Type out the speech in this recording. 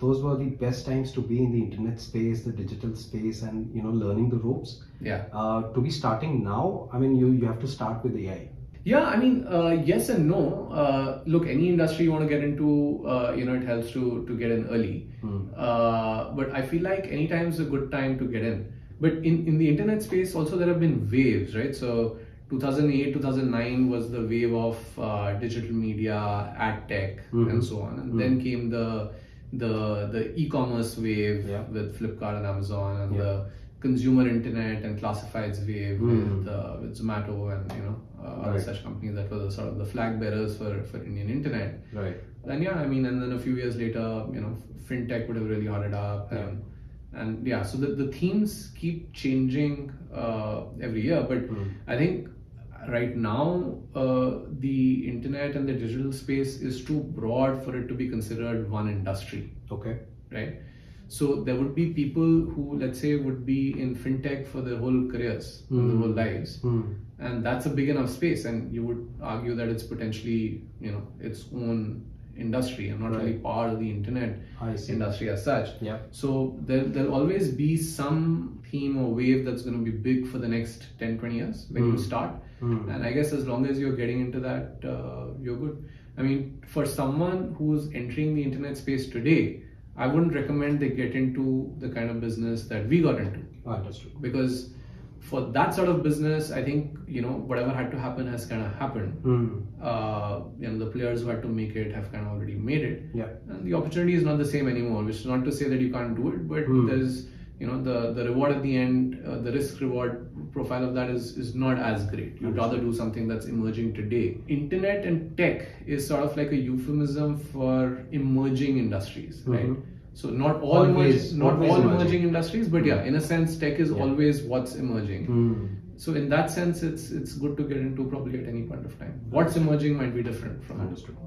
those were the best times to be in the internet space, the digital space, and learning the ropes. Yeah. To be starting now, I mean, you have to start with AI. Yeah, I mean, yes and no. Look, any industry you want to get into, it helps to get in early. But I feel like any time is a good time to get in. But in the internet space also there have been waves, right? So 2008, 2009 was the wave of digital media, ad tech, and so on. And then came the e-commerce wave with Flipkart and Amazon, and the consumer internet and classifieds wave with Zomato and other such companies that were the sort of the flag bearers for Indian internet. Right. And and then a few years later, fintech would have really hot it up. And so the themes keep changing every year. But I think right now the internet and the digital space is too broad for it to be considered one industry. Okay. Right. So there would be people who, let's say, would be in fintech for their whole careers, their whole lives, and that's a big enough space. And you would argue that it's potentially, its own industry and not really part of the internet industry as such. Yeah. So there'll always be some theme or wave that's going to be big for the next 10-20 years when you start. And I guess as long as you're getting into that, you're good. I mean, for someone who's entering the internet space today, I wouldn't recommend they get into the kind of business that we got into. Understood. Because for that sort of business, I think, whatever had to happen has kind of happened. The players who had to make it have kind of already made it. Yeah. And the opportunity is not the same anymore, which is not to say that you can't do it, but there's, the reward at the end, the risk reward profile of that is not as great. You'd rather do something that's emerging today. Internet and tech is sort of like a euphemism for emerging industries, right? So not all emerging industries, but in a sense, tech is always what's emerging. So in that sense, it's good to get into probably at any point of time. What's emerging might be different from Understood.